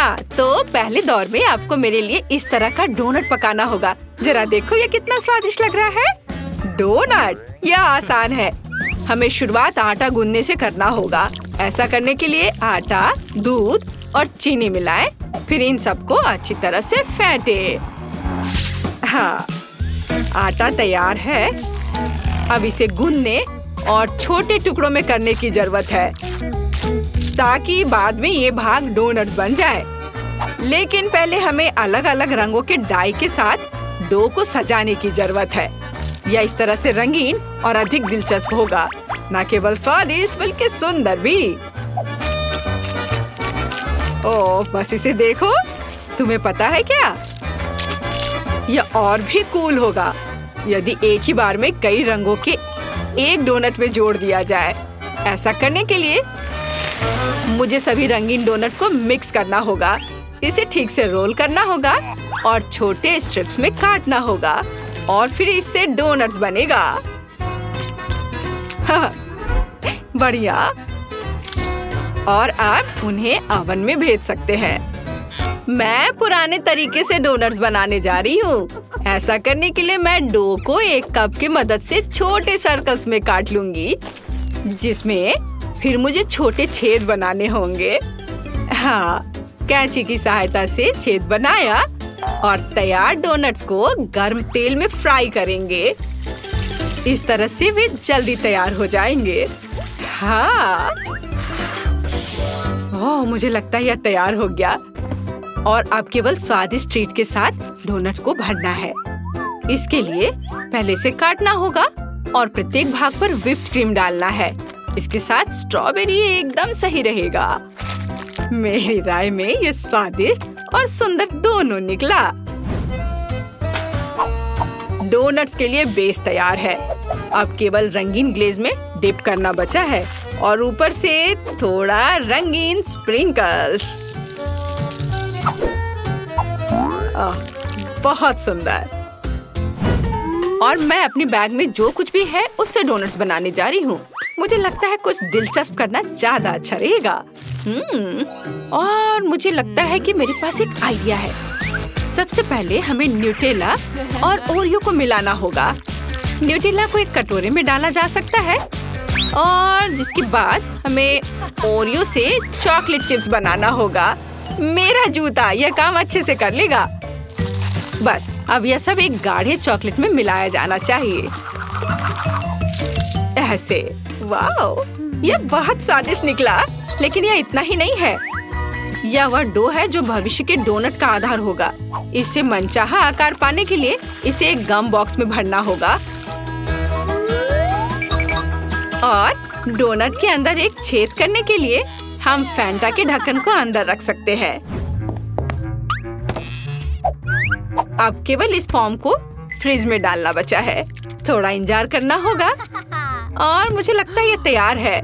हाँ, तो पहले दौर में आपको मेरे लिए इस तरह का डोनट पकाना होगा। जरा देखो ये कितना स्वादिष्ट लग रहा है। डोनट, यह आसान है। हमें शुरुआत आटा गूंदने से करना होगा। ऐसा करने के लिए आटा, दूध और चीनी मिलाएं, फिर इन सबको अच्छी तरह से फेंटे। हाँ, आटा तैयार है। अब इसे गूंदने और छोटे टुकड़ों में करने की जरूरत है ताकि बाद में ये भाग डोनट्स बन जाए। लेकिन पहले हमें अलग अलग रंगों के डाई के साथ डो को सजाने की जरूरत है। यह इस तरह से रंगीन और अधिक दिलचस्प होगा, न केवल स्वादिष्ट बल्कि सुंदर भी। ओह, बस इसे देखो। तुम्हें पता है क्या, यह और भी कूल होगा यदि एक ही बार में कई रंगों के एक डोनट में जोड़ दिया जाए। ऐसा करने के लिए मुझे सभी रंगीन डोनट को मिक्स करना होगा। इसे ठीक से रोल करना होगा और छोटे स्ट्रिप्स में काटना होगा और फिर इससे डोनट्स बनेगा। हाँ, बढ़िया। और अब उन्हें ओवन में भेज सकते हैं। मैं पुराने तरीके से डोनट्स बनाने जा रही हूँ। ऐसा करने के लिए मैं डो को एक कप की मदद से छोटे सर्कल्स में काट लूंगी, जिसमें फिर मुझे छोटे छेद बनाने होंगे। हाँ, कैंची की सहायता से छेद बनाया और तैयार डोनट्स को गर्म तेल में फ्राई करेंगे। इस तरह से वे जल्दी तैयार हो जाएंगे। हाँ, ओह, मुझे लगता है यह तैयार हो गया। और अब केवल स्वादिष्ट ट्रीट के साथ डोनट को भरना है। इसके लिए पहले से काटना होगा और प्रत्येक भाग पर व्हिप्ड क्रीम डालना है। इसके साथ स्ट्रॉबेरी एकदम सही रहेगा। मेरी राय में ये स्वादिष्ट और सुंदर दोनों निकला। डोनट्स के लिए बेस तैयार है। अब केवल रंगीन ग्लेज में डिप करना बचा है और ऊपर से थोड़ा रंगीन स्प्रिंकल्स। बहुत सुंदर। और मैं अपनी बैग में जो कुछ भी है उससे डोनट्स बनाने जा रही हूँ। मुझे लगता है कुछ दिलचस्प करना ज्यादा अच्छा रहेगा। और मुझे लगता है कि मेरे पास एक आइडिया है। सबसे पहले हमें न्यूटेला और ओरियो को मिलाना होगा। न्यूटेला को एक कटोरे में डाला जा सकता है और जिसके बाद हमें ओरियो से चॉकलेट चिप्स बनाना होगा। मेरा जूता यह काम अच्छे से कर लेगा। बस अब यह सब एक गाढ़े चॉकलेट में मिलाया जाना चाहिए। ऐसे। वाओ, यह बहुत स्वादिष्ट निकला। लेकिन यह इतना ही नहीं है। यह वह डो है जो भविष्य के डोनट का आधार होगा। इससे मनचाहा आकार पाने के लिए इसे एक गम बॉक्स में भरना होगा और डोनट के अंदर एक छेद करने के लिए हम फैंटा के ढक्कन को अंदर रख सकते हैं। अब केवल इस फॉर्म को फ्रिज में डालना बचा है। थोड़ा इंतजार करना होगा और मुझे लगता है ये तैयार है।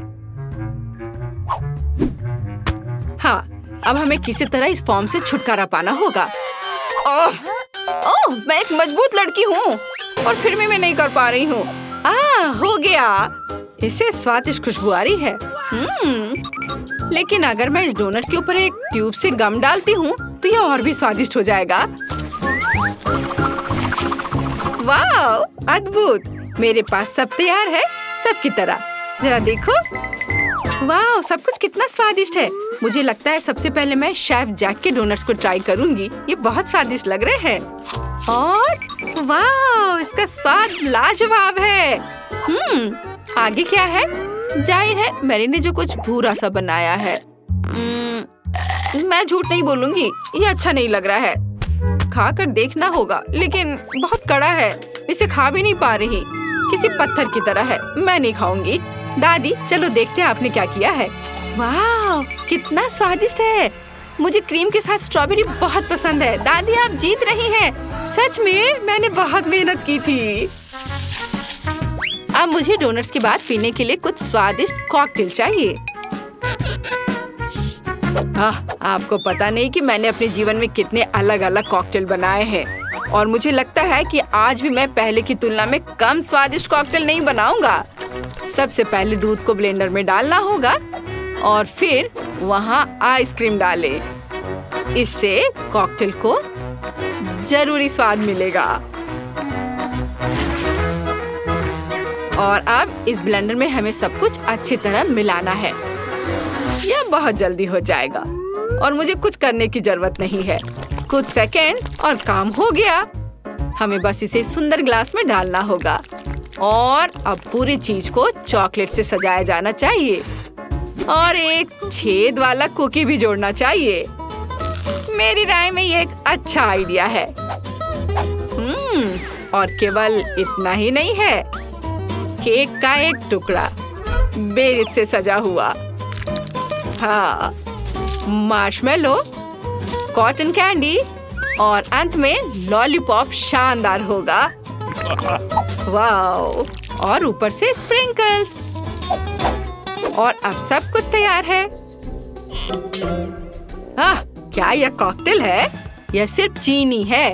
हाँ, अब हमें किसी तरह इस फॉर्म से छुटकारा पाना होगा। ओह, मैं एक मजबूत लड़की हूँ और फिर भी मैं नहीं कर पा रही हूँ। हो गया। इससे स्वादिष्ट खुशबू आ रही है। लेकिन अगर मैं इस डोनट के ऊपर एक ट्यूब से गम डालती हूँ तो यह और भी स्वादिष्ट हो जाएगा। वाह, अद्भुत। मेरे पास सब तैयार है, सबकी तरह। जरा देखो। वाह, सब कुछ कितना स्वादिष्ट है। मुझे लगता है सबसे पहले मैं शेफ जैक के डोनट्स को ट्राई करूंगी। ये बहुत स्वादिष्ट लग रहे हैं। और वाह, इसका स्वाद लाजवाब है। आगे क्या है? जाहिर है मैरी ने जो कुछ भूरा सा बनाया है। मैं झूठ नहीं बोलूंगी, ये अच्छा नहीं लग रहा है। खाकर देखना होगा, लेकिन बहुत कड़ा है। इसे खा भी नहीं पा रही। किसी पत्थर की तरह है। मैं नहीं खाऊंगी। दादी, चलो देखते हैं आपने क्या किया है। वाह, कितना स्वादिष्ट है। मुझे क्रीम के साथ स्ट्रॉबेरी बहुत पसंद है। दादी, आप जीत रही हैं। सच में मैंने बहुत मेहनत की थी। अब मुझे डोनट्स के बाद पीने के लिए कुछ स्वादिष्ट कॉकटेल चाहिए। आपको पता नहीं कि मैंने अपने जीवन में कितने अलग अलग कॉकटेल बनाए हैं और मुझे लगता है कि आज भी मैं पहले की तुलना में कम स्वादिष्ट कॉकटेल नहीं बनाऊंगा। सबसे पहले दूध को ब्लेंडर में डालना होगा और फिर वहाँ आइसक्रीम डालें। इससे कॉकटेल को जरूरी स्वाद मिलेगा। और अब इस ब्लेंडर में हमें सब कुछ अच्छी तरह मिलाना है। यह बहुत जल्दी हो जाएगा और मुझे कुछ करने की जरूरत नहीं है। कुछ सेकंड और काम हो गया। हमें बस इसे सुंदर ग्लास में डालना होगा और अब पूरी चीज को चॉकलेट से सजाया जाना चाहिए और एक छेद वाला कुकी भी जोड़ना चाहिए। मेरी राय में ये एक अच्छा आइडिया है। और केवल इतना ही नहीं है, केक का एक टुकड़ा बेरीज से सजा हुआ। हाँ, मार्शमेलो, कॉटन कैंडी और अंत में लॉलीपॉप शानदार होगा। वाओ! और ऊपर से स्प्रिंकल्स। और अब सब कुछ तैयार है। क्या यह कॉकटेल है? यह सिर्फ चीनी है।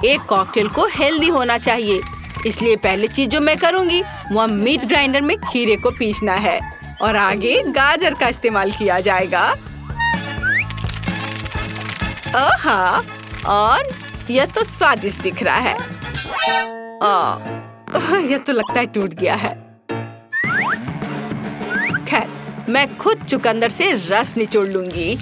एक कॉकटेल को हेल्दी होना चाहिए, इसलिए पहली चीज जो मैं करूंगी वह मीट ग्राइंडर में खीरे को पीसना है और आगे गाजर का इस्तेमाल किया जाएगा। हाँ, और यह तो स्वादिष्ट दिख रहा है। यह तो लगता है टूट गया है। खैर, मैं खुद चुकंदर से रस निचोड़ लूंगी।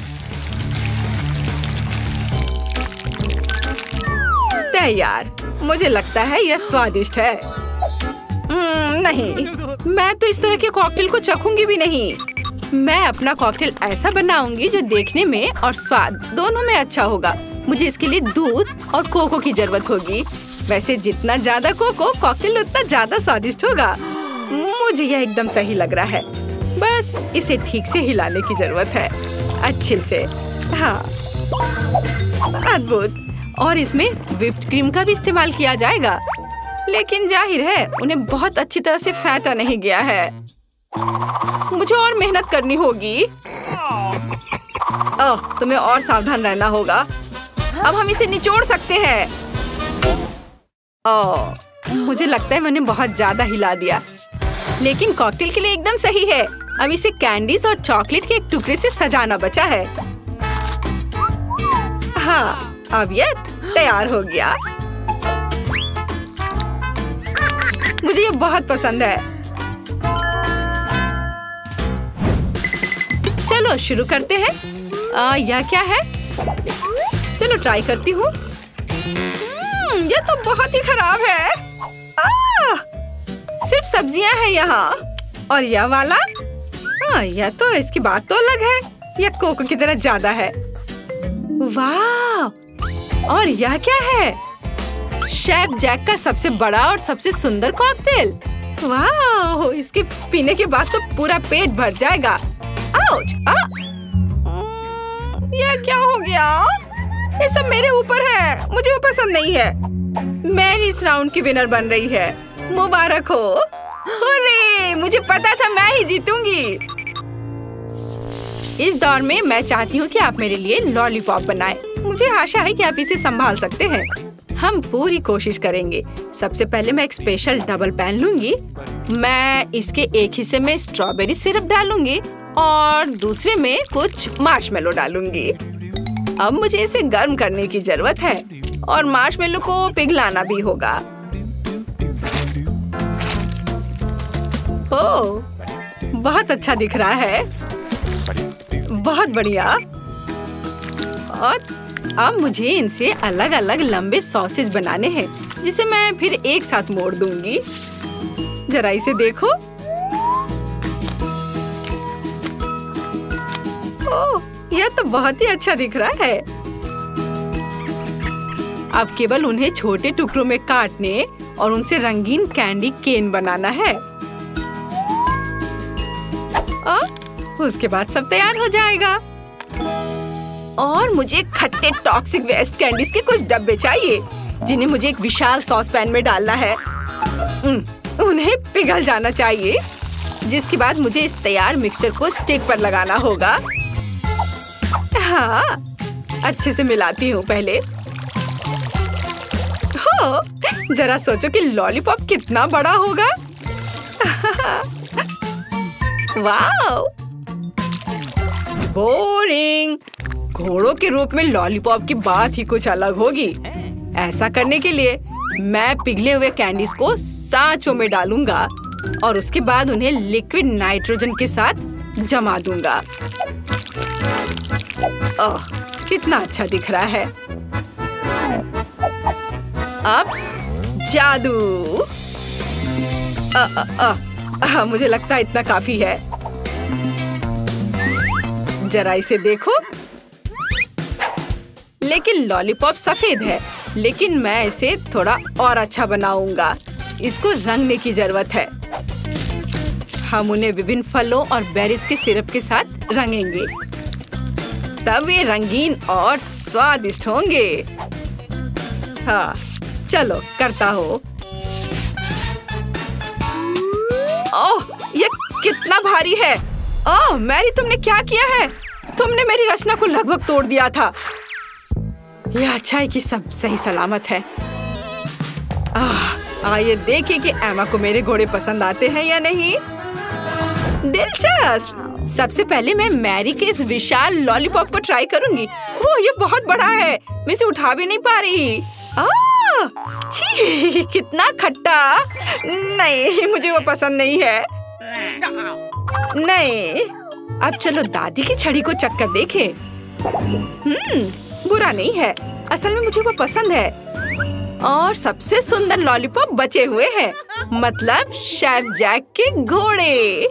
तैयार। मुझे लगता है यह स्वादिष्ट है। नहीं, मैं तो इस तरह के कॉकटेल को चखूंगी भी नहीं। मैं अपना कॉकटेल ऐसा बनाऊंगी जो देखने में और स्वाद दोनों में अच्छा होगा। मुझे इसके लिए दूध और कोको की जरूरत होगी। वैसे जितना ज्यादा कोको कॉकटेल उतना ज्यादा स्वादिष्ट होगा। मुझे यह एकदम सही लग रहा है। बस इसे ठीक से हिलाने की जरूरत है, अच्छे से। हाँ, अद्भुत। और इसमें व्हिप्ड क्रीम का भी इस्तेमाल किया जाएगा, लेकिन जाहिर है उन्हें बहुत अच्छी तरह से फेंटा नहीं गया है। मुझे और मेहनत करनी होगी। तुम्हें और सावधान रहना होगा। अब हम इसे निचोड़ सकते हैं। मुझे लगता है मैंने बहुत ज्यादा हिला दिया, लेकिन कॉकटेल के लिए एकदम सही है। अब इसे कैंडीज और चॉकलेट के एक टुकड़े से सजाना बचा है। हाँ, अब यह तैयार हो गया। मुझे ये बहुत पसंद है। चलो शुरू करते हैं। यह क्या है? चलो ट्राई करती हूँ। यह तो बहुत ही खराब है। सिर्फ सब्जियां हैं यहाँ। और यह वाला? यह तो इसकी बात तो अलग है। यह कोको की तरह ज्यादा है। वाह! और यह क्या है? शेफ जैक का सबसे बड़ा और सबसे सुंदर कॉकटेल। वाह! इसके पीने के बाद तो पूरा पेट भर जाएगा। आउच! यह क्या हो गया? ये सब मेरे ऊपर है। मुझे वो पसंद नहीं है। मैरी इस राउंड की विनर बन रही है। मुबारक हो। अरे, मुझे पता था मैं ही जीतूंगी। इस दौर में मैं चाहती हूँ कि आप मेरे लिए लॉलीपॉप बनाएं। मुझे आशा है कि आप इसे संभाल सकते हैं। हम पूरी कोशिश करेंगे। सबसे पहले मैं एक स्पेशल डबल पैन लूंगी। मैं इसके एक हिस्से में स्ट्रॉबेरी सिरप डालूंगी और दूसरे में कुछ मार्शमेलो डालूंगी। अब मुझे इसे गर्म करने की जरूरत है और मार्शमेलो को पिघलाना भी होगा। ओह, बहुत अच्छा दिख रहा है। बहुत बढ़िया। और अब मुझे इनसे अलग अलग लंबे सॉसेज बनाने हैं, जिसे मैं फिर एक साथ मोड़ दूंगी। जरा इसे देखो। ओह, यह तो बहुत ही अच्छा दिख रहा है। अब केवल उन्हें छोटे टुकड़ों में काटने और उनसे रंगीन कैंडी केन बनाना है। उसके बाद सब तैयार हो जाएगा। और मुझे खट्टे टॉक्सिक वेस्ट कैंडीज के कुछ डब्बे चाहिए, जिन्हें मुझे एक विशाल सॉस पैन में डालना है। उन्हें पिघल जाना चाहिए, जिसके बाद मुझे इस तैयार मिक्सचर को स्टिक पर लगाना होगा। हाँ, अच्छे से मिलाती हूँ पहले। हो, जरा सोचो कि लॉलीपॉप कितना बड़ा होगा। वाओ! बोरिंग। घोड़ों के रूप में लॉलीपॉप की बात ही कुछ अलग होगी। ऐसा करने के लिए मैं पिघले हुए कैंडीज को सांचों में डालूंगा और उसके बाद उन्हें लिक्विड नाइट्रोजन के साथ जमा दूंगा। ओह, कितना अच्छा दिख रहा है। अब जादू। मुझे लगता है इतना काफी है। जरा इसे देखो। लेकिन लॉलीपॉप सफेद है, लेकिन मैं इसे थोड़ा और अच्छा बनाऊंगा। इसको रंगने की जरूरत है। हम उन्हें विभिन्न फलों और बेरीज के सिरप के साथ रंगेंगे, तब ये रंगीन और स्वादिष्ट होंगे। हाँ, चलो करता हो। ओह, ये कितना भारी है। ओह, मैरी, तुमने क्या किया है? तुमने मेरी रचना को लगभग तोड़ दिया था। यह अच्छा है कि सब सही सलामत है। आइए देखें कि एमा को मेरे घोड़े पसंद आते हैं या नहीं। दिलचस्प। सबसे पहले मैं मैरी के इस विशाल लॉलीपॉप को ट्राई करूंगी। ओह, ये बहुत बड़ा है, मैं इसे उठा भी नहीं पा रही। छी, कितना खट्टा। नहीं, मुझे वो पसंद नहीं है। नहीं, अब चलो दादी की छड़ी को चक्कर देखें। बुरा नहीं है, असल में मुझे वो पसंद है। और सबसे सुंदर लॉलीपॉप बचे हुए हैं, मतलब शेफ जैक के घोड़े।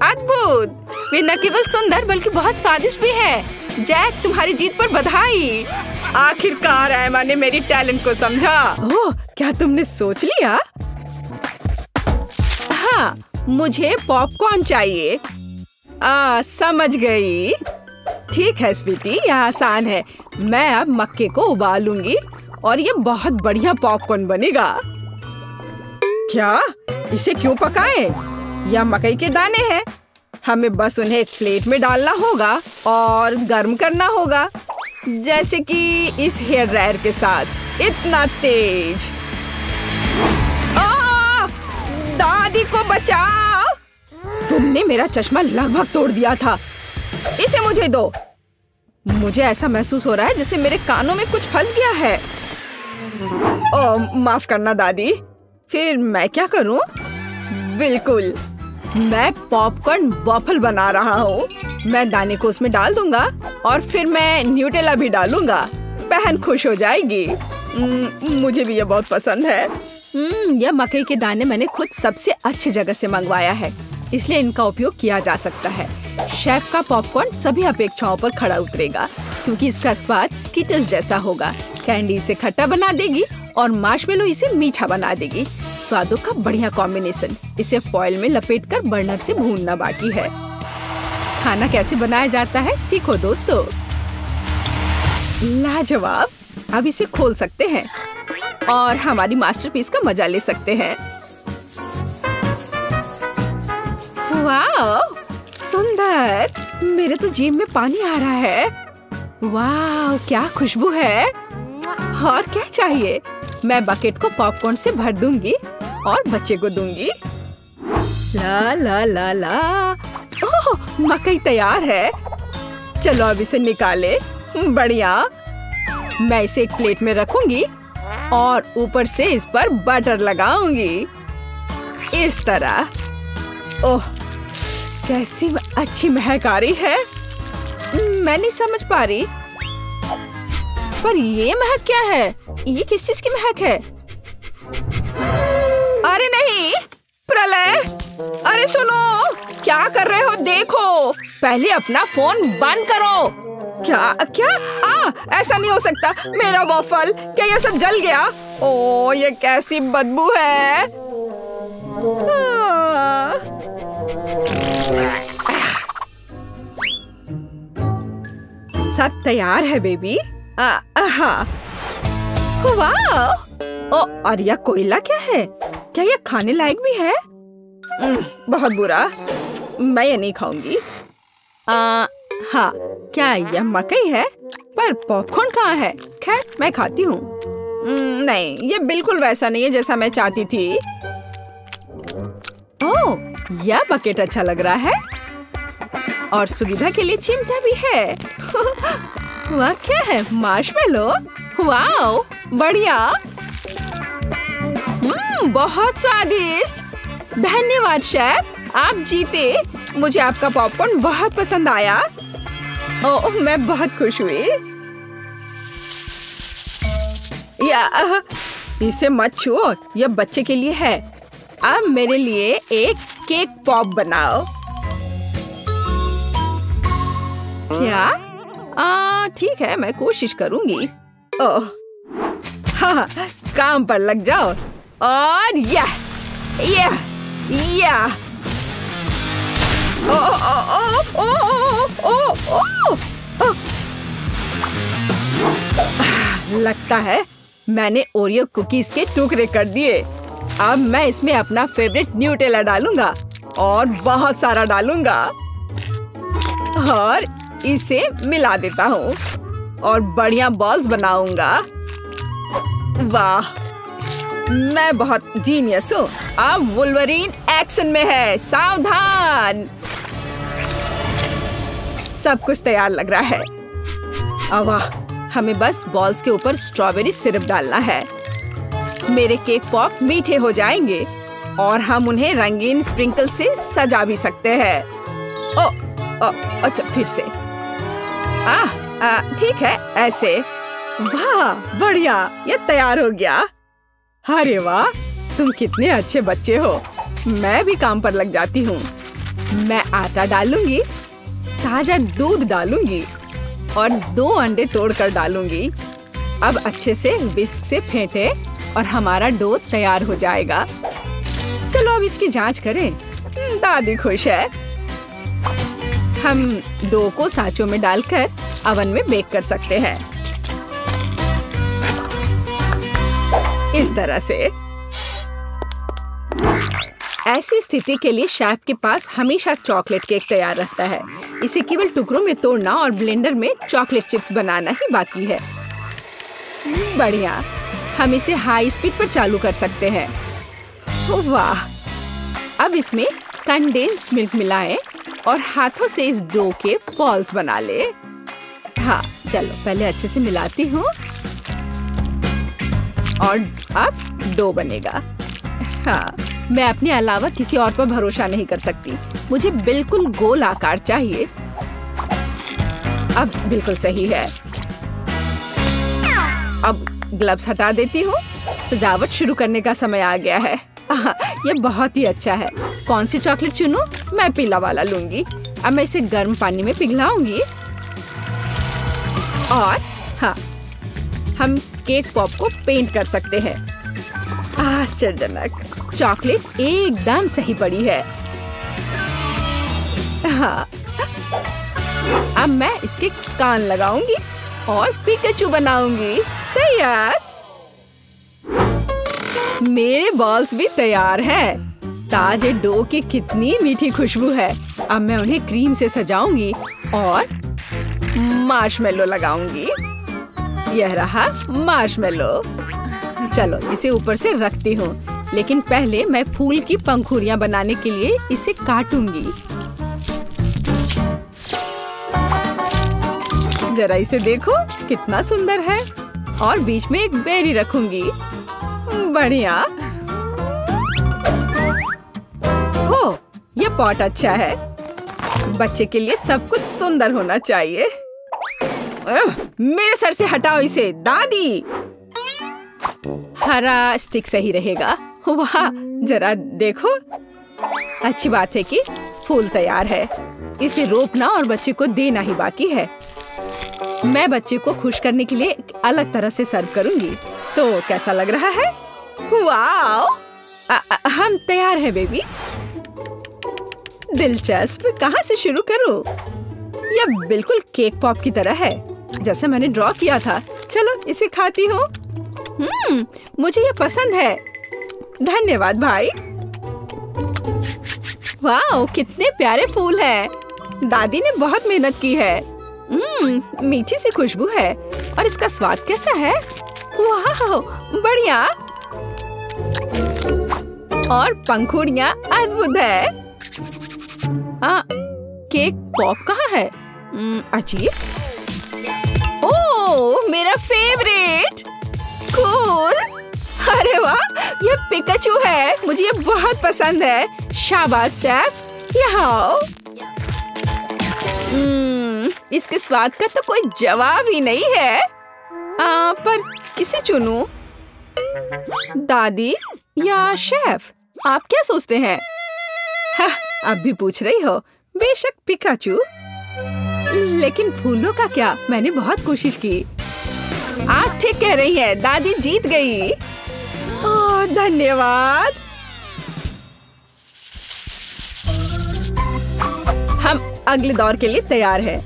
अद्भुत। वे न केवल सुंदर बल्कि बहुत स्वादिष्ट भी है। जैक, तुम्हारी जीत पर बधाई। आखिरकार एमा ने मेरी टैलेंट को समझा। ओह, क्या तुमने सोच लिया? हाँ, मुझे पॉपकॉर्न चाहिए। समझ गई। ठीक है स्वीटी, यह आसान है। मैं अब मक्के को उबालूंगी और ये बहुत बढ़िया पॉपकॉर्न बनेगा। क्या? इसे क्यों पकाएं? यह मकई के दाने हैं। हमें बस उन्हें एक प्लेट में डालना होगा और गर्म करना होगा, जैसे कि इस हेयर ड्रायर के साथ। इतना तेज। दादी को बचाओ। तुमने मेरा चश्मा लगभग तोड़ दिया था। इसे मुझे दो। मुझे ऐसा महसूस हो रहा है जैसे मेरे कानों में कुछ फंस गया है। माफ करना दादी। फिर मैं क्या करूं? बिल्कुल, मैं पॉपकॉर्न वॉफल बना रहा हूँ। मैं दाने को उसमें डाल दूंगा और फिर मैं न्यूटेला भी डालूंगा। बहन खुश हो जाएगी। मुझे भी ये बहुत पसंद है। यह मकई के दाने मैंने खुद सबसे अच्छी जगह से मंगवाया है, इसलिए इनका उपयोग किया जा सकता है। शेफ का पॉपकॉर्न सभी अपेक्षाओं पर खड़ा उतरेगा, क्योंकि इसका स्वाद स्किटल्स जैसा होगा। कैंडी इसे खट्टा बना देगी और मार्शमेलो इसे मीठा बना देगी। स्वादों का बढ़िया कॉम्बिनेशन। इसे फॉइल में लपेटकर बर्नर से भूनना बाकी है। खाना कैसे बनाया जाता है सीखो दोस्तों। लाजवाब। अब इसे खोल सकते हैं और हमारी मास्टरपीस का मजा ले सकते हैं। वाह, सुंदर। मेरे तो जीभ में पानी आ रहा है। वाह, क्या खुशबू है। और क्या चाहिए? मैं बकेट को पॉपकॉर्न से भर दूंगी और बच्चे को दूंगी। ला ला ला ला। ओह, मकई तैयार है। चलो अब इसे निकाले। बढ़िया। मैं इसे एक प्लेट में रखूंगी और ऊपर से इस पर बटर लगाऊंगी, इस तरह। ओह, कैसी अच्छी महक आ रही है। मैं नहीं समझ पा रही, पर ये महक क्या है? ये किस चीज की महक है? अरे नहीं, प्रलय। अरे सुनो, क्या कर रहे हो? देखो, पहले अपना फोन बंद करो। क्या क्या? ऐसा नहीं हो सकता। मेरा वॉफल, क्या ये सब जल गया? ओह, ये कैसी बदबू है। सब तैयार है बेबी। हाँ। वाह। और यह कोयला क्या है? क्या यह खाने लायक भी है? बहुत बुरा, मैं ये नहीं खाऊंगी। हाँ, क्या यह मकई है? पर पॉपकॉर्न कहाँ है? खैर, मैं खाती हूँ। नहीं, ये बिल्कुल वैसा नहीं है जैसा मैं चाहती थी। ओह, यह बकेट अच्छा लग रहा है। और सुविधा के लिए चिमटा भी है। वाह, क्या है? मार्शमेलो। वाओ, बढ़िया। बहुत स्वादिष्ट। धन्यवाद शेफ, आप जीते। मुझे आपका पॉपकॉर्न बहुत पसंद आया। ओह, मैं बहुत खुश हुई। इसे मत छुओ, यह बच्चे के लिए है। अब मेरे लिए एक केक पॉप बनाओ। क्या? ठीक है, मैं कोशिश करूंगी। ओह, हाँ, काम पर लग जाओ। और या ओ ओ ओ ओ ओ ओ ओ। लगता है मैंने ओरियो कुकीज के टुकड़े कर दिए। अब मैं इसमें अपना फेवरेट न्यूटेला डालूंगा और बहुत सारा डालूंगा और इसे मिला देता हूँ और बढ़िया बॉल्स बनाऊंगा। वाह, मैं बहुत जीनियस हूँ। अब वुल्वरीन एक्शन में है, सावधान। सब कुछ तैयार लग रहा है। वाह, हमें बस बॉल्स के ऊपर स्ट्रॉबेरी सिरप डालना है। मेरे केक पॉप मीठे हो जाएंगे और हम उन्हें रंगीन स्प्रिंकल से सजा भी सकते हैं। अच्छा, फिर से। ठीक है, ऐसे। वाह, बढ़िया, ये तैयार हो गया। अरे वाह, तुम कितने अच्छे बच्चे हो। मैं भी काम पर लग जाती हूँ। मैं आटा डालूंगी, ताजा दूध डालूंगी और 2 अंडे तोड़कर डालूंगी। अब अच्छे से विस्क से फेंटे और हमारा डो तैयार हो जाएगा। चलो अब इसकी जांच करें। दादी खुश है। हम डो को सांचों में डालकर अवन में बेक कर सकते हैं, इस तरह से। ऐसी स्थिति के लिए शेफ के पास हमेशा चॉकलेट केक तैयार रहता है। इसे केवल टुकड़ों में तोड़ना और ब्लेंडर में चॉकलेट चिप्स बनाना ही बाकी है। बढ़िया, हम इसे हाई स्पीड पर चालू कर सकते हैं। वाह, अब इसमें कंडेंस्ड मिल्क मिलाएं और हाथों से इस डो के बॉल्स बना ले। हाँ, चलो पहले अच्छे से मिलाती हूँ और अब डो बनेगा। हाँ, मैं अपने अलावा किसी और पर भरोसा नहीं कर सकती। मुझे बिल्कुल गोल आकार चाहिए। अब बिल्कुल सही है। अब ग्लव्स हटा देती हूँ। सजावट शुरू करने का समय आ गया है। ये बहुत ही अच्छा है। कौन सी चॉकलेट चुनूं? मैं पीला वाला लूंगी। अब मैं इसे गर्म पानी में पिघलाऊंगी और हाँ, हम केक पॉप को पेंट कर सकते हैं। आश्चर्यजनक, चॉकलेट एकदम सही पड़ी है। हाँ, अब मैं इसके कान लगाऊंगी और पिकाचू बनाऊंगी। तैयार। मेरे बॉल्स भी तैयार हैं। ताजे डो की कितनी मीठी खुशबू है। अब मैं उन्हें क्रीम से सजाऊंगी और मार्शमेलो लगाऊंगी। यह रहा मार्शमेलो। चलो इसे ऊपर से रखती हूँ, लेकिन पहले मैं फूल की पंखुड़ियाँ बनाने के लिए इसे काटूंगी। जरा इसे देखो, कितना सुंदर है। और बीच में एक बेरी रखूंगी। बढ़िया। हो, यह पॉट अच्छा है। बच्चे के लिए सब कुछ सुंदर होना चाहिए। मेरे सर से हटाओ इसे, दादी। हरा स्टिक सही रहेगा। वाह, जरा देखो। अच्छी बात है कि फूल तैयार है। इसे रोपना और बच्चे को देना ही बाकी है। मैं बच्चे को खुश करने के लिए एक अलग तरह से सर्व करूंगी। तो कैसा लग रहा है? वाओ! हम तैयार हैं बेबी। दिलचस्प, कहाँ से शुरू करूं? यह बिल्कुल केक पॉप की तरह है, जैसे मैंने ड्रॉ किया था। चलो इसे खाती हूँ। मुझे यह पसंद है। धन्यवाद भाई। वाओ, कितने प्यारे फूल हैं। दादी ने बहुत मेहनत की है। मीठी सी खुशबू है और इसका स्वाद कैसा है? वाह, बढ़िया। और पंखुड़ियाँ अद्भुत है। केक पॉप कहाँ है? अजीब। ओह, मेरा फेवरेट। कूल। अरे वाह, ये पिकाचू है। मुझे ये बहुत पसंद है। शाबाश शेफ, यहाँ आओ। इसके स्वाद का तो कोई जवाब ही नहीं है। पर किसे चुनूं? दादी या शेफ? आप क्या सोचते हैं? हाँ, अब भी पूछ रही हो? बेशक पिकाचू। लेकिन फूलों का क्या? मैंने बहुत कोशिश की। आप ठीक कह रही हैं, दादी जीत गई। ओह, धन्यवाद। हम अगले दौर के लिए तैयार हैं।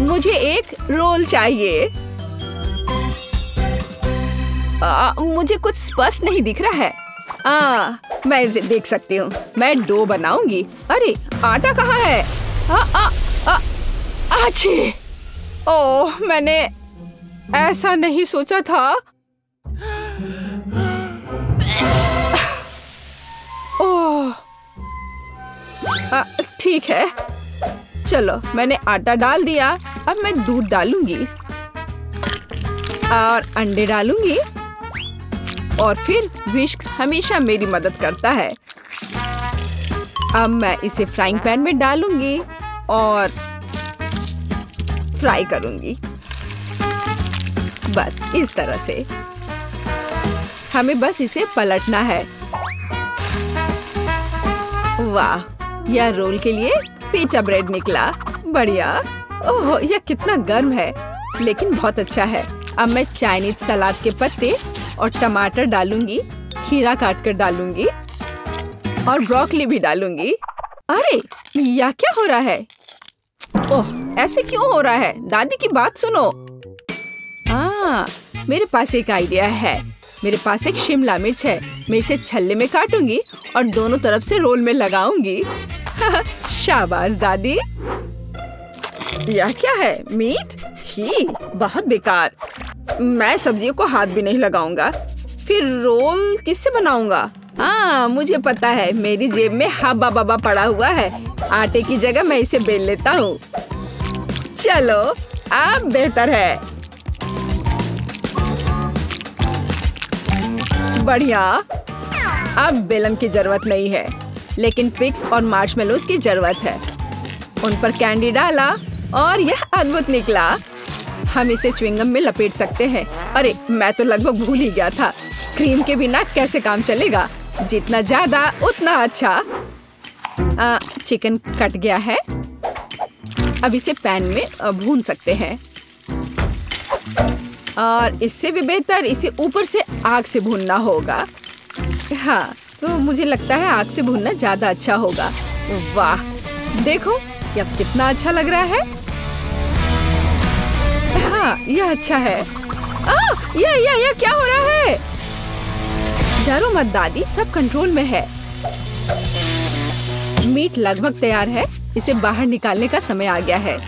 मुझे एक रोल चाहिए। मुझे कुछ स्पष्ट नहीं दिख रहा है। मैं इसे देख सकती हूँ। मैं डो बनाऊंगी। अरे, आटा कहाँ है? आछी! ओह, मैंने ऐसा नहीं सोचा था। ओह, ठीक है। चलो, मैंने आटा डाल दिया। अब मैं दूध डालूंगी और अंडे डालूंगी और फिर विस्क हमेशा मेरी मदद करता है। अब मैं इसे फ्राइंग पैन में डालूंगी और फ्राई करूंगी। बस इस तरह से। हमें बस इसे पलटना है। वाह, यह रोल के लिए पीटा ब्रेड निकला। बढ़िया। ओह, यह कितना गर्म है, लेकिन बहुत अच्छा है। अब मैं चाइनीज सलाद के पत्ते और टमाटर डालूंगी, खीरा काट कर डालूंगी और ब्रोकली भी डालूंगी। अरे, यह क्या हो रहा है? ओह, ऐसे क्यों हो रहा है? दादी की बात सुनो। मेरे पास एक आइडिया है। मेरे पास एक शिमला मिर्च है। मैं इसे छल्ले में काटूंगी और दोनों तरफ से रोल में लगाऊंगी। शाबाश दादी। यह क्या है? मीट? छी, बहुत बेकार। मैं सब्जियों को हाथ भी नहीं लगाऊंगा। फिर रोल किससे बनाऊंगा? मुझे पता है। मेरी जेब में हब्बा बब्बा पड़ा हुआ है। आटे की जगह मैं इसे बेल लेता हूँ। चलो, अब बेहतर है। बढ़िया। अब बेलन की जरूरत नहीं है, लेकिन पिग्स और मार्शमेलोज की जरूरत है। उन पर कैंडी डाला और यह अद्भुत निकला। हम इसे च्युइंगम में लपेट सकते हैं। अरे, मैं तो लगभग भूल ही गया था। क्रीम के बिना कैसे काम चलेगा? जितना ज्यादा उतना अच्छा। चिकन कट गया है। अब इसे पैन में भून सकते हैं और इससे भी बेहतर इसे ऊपर से आग से भूनना होगा। हाँ, तो मुझे लगता है आग से भूनना ज्यादा अच्छा होगा। वाह, देखो यह कितना अच्छा लग रहा है। हाँ, यह अच्छा है। यह क्या हो रहा है? डरो मत दादी, सब कंट्रोल में है। मीट लगभग तैयार है। इसे बाहर निकालने का समय आ गया है।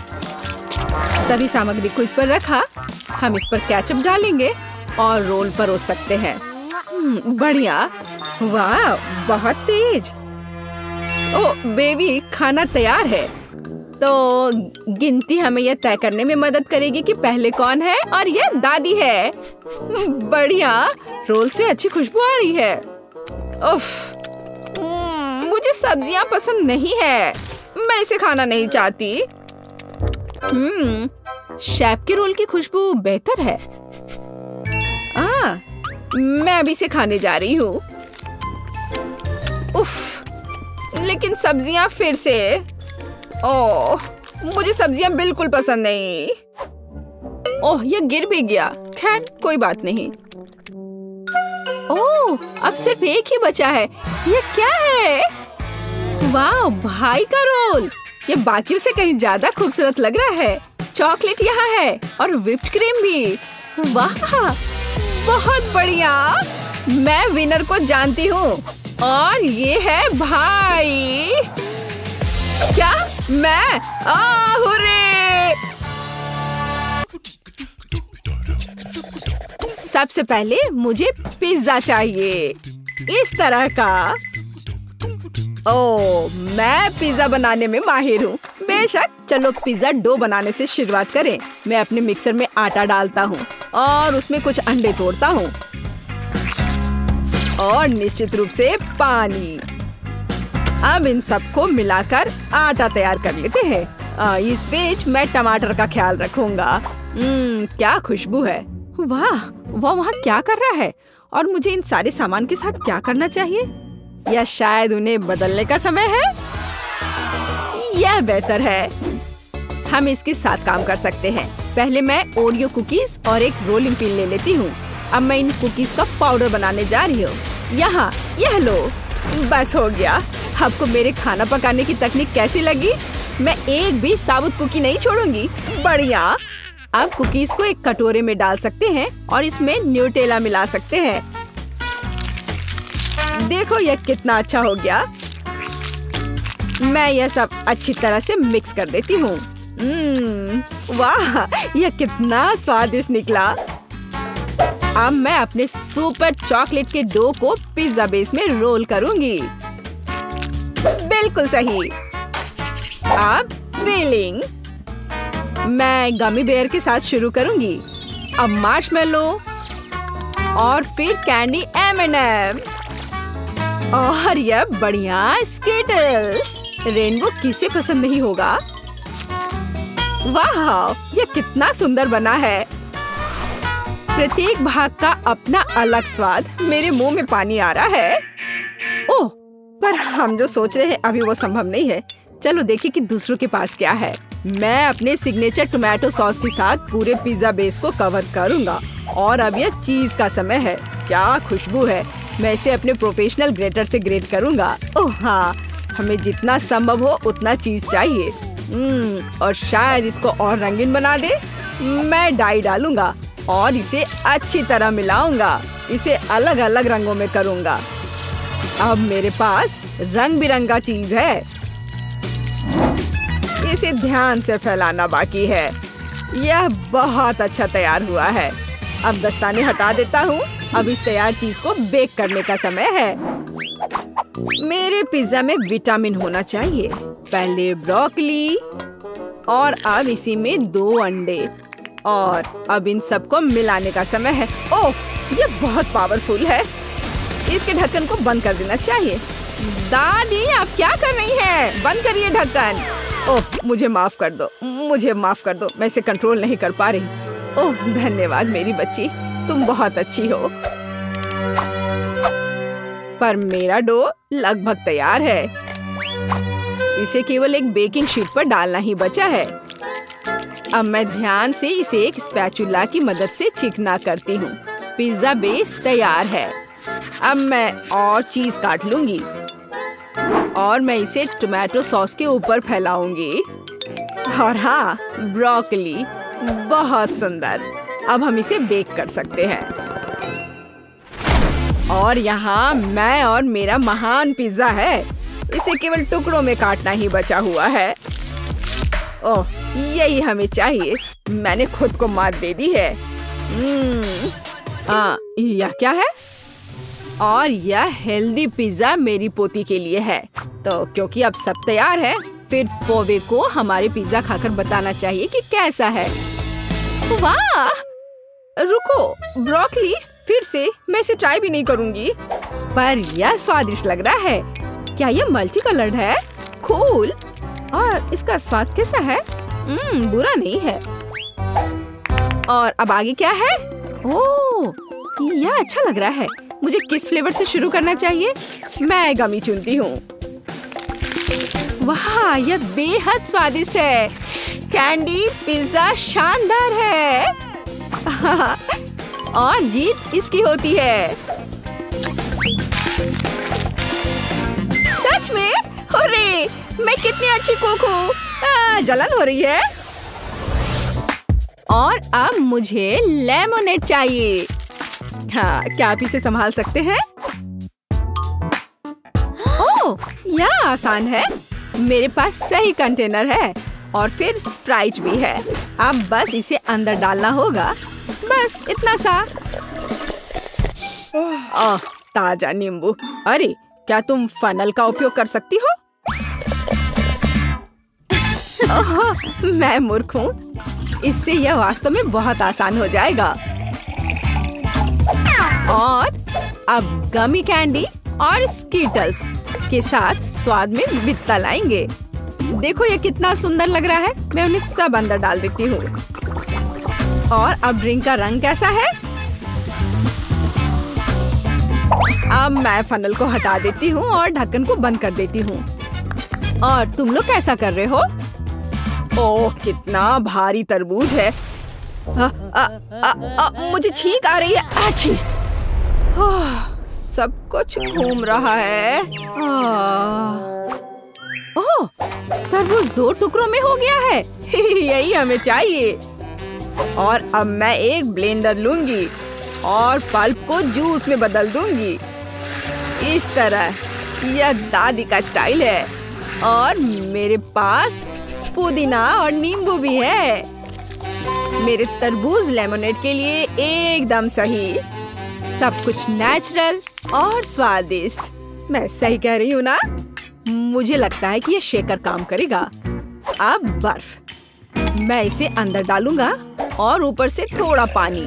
सभी सामग्री को इस पर रखा। हम इस पर केचप डालेंगे और रोल परोस सकते हैं। बढ़िया। वाह, बहुत तेज। ओह बेबी, खाना तैयार है। तो गिनती हमें यह तय करने में मदद करेगी कि पहले कौन है, और यह दादी है। बढ़िया। रोल से अच्छी खुशबू आ रही है। उफ, मुझे सब्जियां पसंद नहीं है। मैं इसे खाना नहीं चाहती। शेफ के रोल की खुशबू बेहतर है। मैं अभी इसे खाने जा रही हूँ। उफ, लेकिन सब्जियां फिर से। ओह, मुझे सब्जियां बिल्कुल पसंद नहीं। ओह, ये गिर भी गया। खैर, कोई बात नहीं। ओह, अब सिर्फ एक ही बचा है। ये क्या है? वाह, भाई का रोल। ये बाकियों से कहीं ज्यादा खूबसूरत लग रहा है। चॉकलेट यहाँ है और व्हिप्ड क्रीम भी। वाह, बहुत बढ़िया। मैं विनर को जानती हूँ और ये है भाई। क्या? मैं? हुर्रे! सबसे पहले मुझे पिज्जा चाहिए, इस तरह का। ओह, मैं पिज्जा बनाने में माहिर हूँ। बेशक, चलो पिज्जा डो बनाने से शुरुआत करें। मैं अपने मिक्सर में आटा डालता हूँ और उसमें कुछ अंडे तोड़ता हूँ और निश्चित रूप से पानी। अब इन सबको मिलाकर आटा तैयार कर लेते हैं। इस बीच मैं टमाटर का ख्याल रखूंगा। क्या खुशबू है। वाह, वो वहाँ क्या कर रहा है और मुझे इन सारे सामान के साथ क्या करना चाहिए? या शायद उन्हें बदलने का समय है? यह बेहतर है। हम इसके साथ काम कर सकते हैं। पहले मैं ओरियो कुकीज और एक रोलिंग पिन ले लेती हूँ। अब मैं इन कुकीज का पाउडर बनाने जा रही हूँ। यहाँ, यह लो। बस हो गया। आपको मेरे खाना पकाने की तकनीक कैसी लगी? मैं एक भी साबुत कुकी नहीं छोड़ूंगी। बढ़िया। अब कुकीज को एक कटोरे में डाल सकते हैं और इसमें न्यूटेला मिला सकते हैं। देखो यह कितना अच्छा हो गया। मैं यह सब अच्छी तरह से मिक्स कर देती हूँ। वाह, यह कितना स्वादिष्ट निकला। अब मैं अपने सुपर चॉकलेट के डो को पिज्जा बेस में रोल करूंगी। बिल्कुल सही। अब फिलिंग। मैं गमी बेयर के साथ शुरू करूंगी। अब मार्शमेलो और फिर कैंडी M&M और यह बढ़िया स्किटल्स। रेनबो किसे पसंद नहीं होगा? वाह, यह कितना सुंदर बना है। प्रत्येक भाग का अपना अलग स्वाद। मेरे मुंह में पानी आ रहा है। ओह, पर हम जो सोच रहे हैं अभी वो संभव नहीं है। चलो देखें कि दूसरों के पास क्या है। मैं अपने सिग्नेचर टोमेटो सॉस के साथ पूरे पिज्जा बेस को कवर करूंगा और अब यह चीज का समय है। क्या खुशबू है। मैं इसे अपने प्रोफेशनल ग्रेटर से ग्रेट करूंगा। ओह हाँ, हमें जितना संभव हो उतना चीज चाहिए। और शायद इसको और रंगीन बना दे। मैं डाई डालूंगा और इसे अच्छी तरह मिलाऊंगा। इसे अलग अलग रंगों में करूंगा। अब मेरे पास रंग बिरंगा चीज है। इसे ध्यान से फैलाना बाकी है। यह बहुत अच्छा तैयार हुआ है। अब दस्ताने हटा देता हूँ। अब इस तैयार चीज को बेक करने का समय है। मेरे पिज्जा में विटामिन होना चाहिए। पहले ब्रोकली और अब इसी में 2 अंडे और अब इन सबको मिलाने का समय है। ओह, ये बहुत पावरफुल है। इसके ढक्कन को बंद कर देना चाहिए। दादी, आप क्या कर रही हैं? बंद करिए ढक्कन। ओह, मुझे माफ कर दो। मुझे माफ कर दो। मैं इसे कंट्रोल नहीं कर पा रही। ओह, धन्यवाद मेरी बच्ची। तुम बहुत अच्छी हो। पर मेरा डो लगभग तैयार है। इसे केवल एक बेकिंग शीट पर डालना ही बचा है। अब मैं ध्यान से इसे एक स्पैचुला की मदद से चिकना करती हूँ। पिज्जा बेस तैयार है। अब मैं और चीज काट लूंगी और मैं इसे टोमेटो सॉस के ऊपर फैलाऊंगी। और हाँ, ब्रोकली। बहुत सुंदर। अब हम इसे बेक कर सकते हैं। और यहाँ मैं और मेरा महान पिज्जा है। इसे केवल टुकड़ों में काटना ही बचा हुआ है। ओह, यही हमें चाहिए। मैंने खुद को मात दे दी है। यह क्या है? और यह हेल्दी पिज्जा मेरी पोती के लिए है। तो क्योंकि अब सब तैयार है, फिर पोवे को हमारे पिज्जा खाकर बताना चाहिए कि कैसा है। वाह! रुको, ब्रोकली, फिर से मैं इसे ट्राई भी नहीं करूंगी। पर यह स्वादिष्ट लग रहा है। क्या यह मल्टी कलर्ड है? कूल। और इसका स्वाद कैसा है? बुरा नहीं है। और अब आगे क्या है? ओह, यह अच्छा लग रहा है। मुझे किस फ्लेवर से शुरू करना चाहिए? मैं गमी चुनती हूँ। वाह, यह बेहद स्वादिष्ट है। कैंडी पिज्जा शानदार है। और जीत इसकी होती है। सच में? अरे, मैं कितनी अच्छी कुक हूँ। जलन हो रही है। और अब मुझे लेमोनेड चाहिए। हाँ, क्या आप इसे संभाल सकते हैं? ओह, यह आसान है। मेरे पास सही कंटेनर है और फिर स्प्राइट भी है। अब बस इसे अंदर डालना होगा। बस इतना सा। ताजा नींबू। अरे, क्या तुम फनल का उपयोग कर सकती हो? ओह, मैं मूर्ख हूँ। इससे यह वास्तव में बहुत आसान हो जाएगा। और अब गमी कैंडी और स्कीटल्स के साथ स्वाद में विविधता लाएंगे। देखो ये कितना सुंदर लग रहा है। मैं उन्हें सब अंदर डाल देती हूँ। और अब ड्रिंक का रंग कैसा है? अब मैं फनल को हटा देती हूँ और ढक्कन को बंद कर देती हूँ। और तुम लोग कैसा कर रहे हो? ओह, कितना भारी तरबूज है। मुझे छींक आ रही है। आछी! सब कुछ घूम रहा है। ओह, तरबूज 2 टुकड़ों में हो गया है। यही हमें चाहिए। और अब मैं एक ब्लेंडर लूंगी और पल्प को जूस में बदल दूंगी। इस तरह। यह दादी का स्टाइल है। और मेरे पास पुदीना और नींबू भी है। मेरे तरबूज लेमोनेड के लिए एकदम सही। सब कुछ नेचुरल और स्वादिष्ट। मैं सही कह रही हूँ ना? मुझे लगता है कि ये शेकर काम करेगा। अब बर्फ। मैं इसे अंदर डालूंगा और ऊपर से थोड़ा पानी।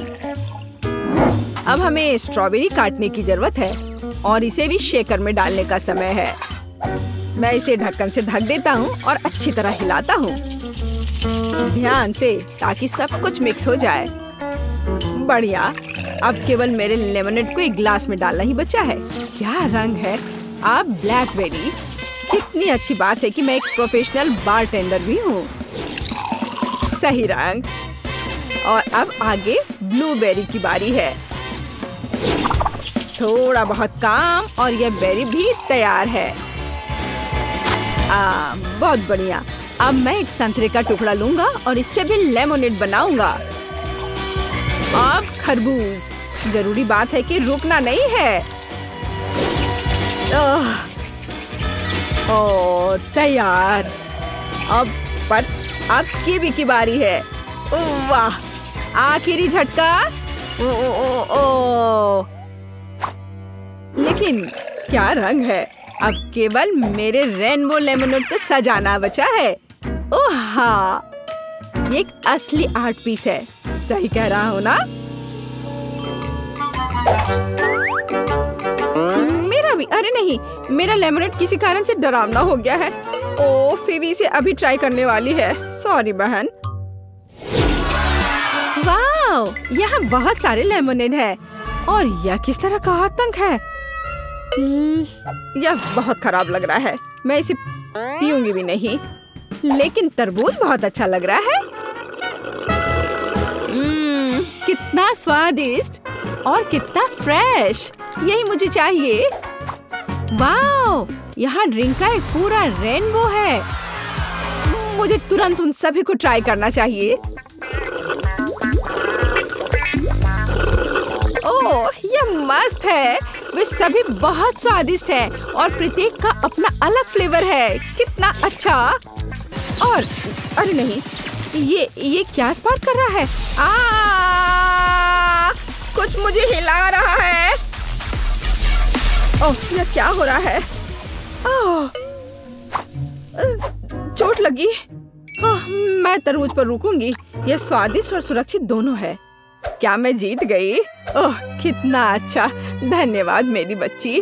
अब हमें स्ट्रॉबेरी काटने की जरूरत है और इसे भी शेकर में डालने का समय है। मैं इसे ढक्कन से ढक देता हूँ और अच्छी तरह हिलाता हूँ, ध्यान से, ताकि सब कुछ मिक्स हो जाए। बढ़िया। अब केवल मेरे लेमनेड को एक ग्लास में डालना ही बचा है। क्या रंग है! अब ब्लैकबेरी। कितनी अच्छी बात है कि मैं एक प्रोफेशनल बारटेंडर भी हूँ। सही रंग। और अब आगे ब्लूबेरी की बारी है। थोड़ा बहुत काम और यह बेरी भी तैयार है। बहुत बढ़िया। अब मैं एक संतरे का टुकड़ा लूंगा और इससे भी लेमोनेड बनाऊंगा। अब खरबूज। जरूरी बात है कि रुकना नहीं है। ओह, तैयार। अब कीवी की बारी है। वाह, आखिरी झटका। लेकिन क्या रंग है! अब केवल मेरे रेनबो लेमनेड को सजाना बचा है। ओह हाँ, ये एक असली आर्ट पीस है। सही कह रहा हूँ ना? मेरा भी। अरे नहीं, मेरा लेमनेड किसी कारण से डरावना हो गया है। ओह, फिवी इसे अभी ट्राई करने वाली है। सॉरी बहन। वाह, यहाँ बहुत सारे लेमनेड है। और यह किस तरह का आतंक है! यह बहुत खराब लग रहा है। मैं इसे पीऊंगी भी नहीं। लेकिन तरबूज बहुत अच्छा लग रहा है। कितना स्वादिष्ट और कितना फ्रेश। यही मुझे चाहिए। वाओ, यहाँ ड्रिंक का एक पूरा रेनबो है। मुझे तुरंत उन सभी को ट्राई करना चाहिए। ओह, यह मस्त है। वे सभी बहुत स्वादिष्ट हैं और प्रत्येक का अपना अलग फ्लेवर है। कितना अच्छा! और अरे नहीं, ये क्या स्पार्क कर रहा है? कुछ मुझे हिला रहा है। ओह, यह क्या हो रहा है? चोट लगी। मैं तरबूज पर रुकूंगी। यह स्वादिष्ट और सुरक्षित दोनों है। क्या मैं जीत गई? ओह, कितना अच्छा। धन्यवाद मेरी बच्ची।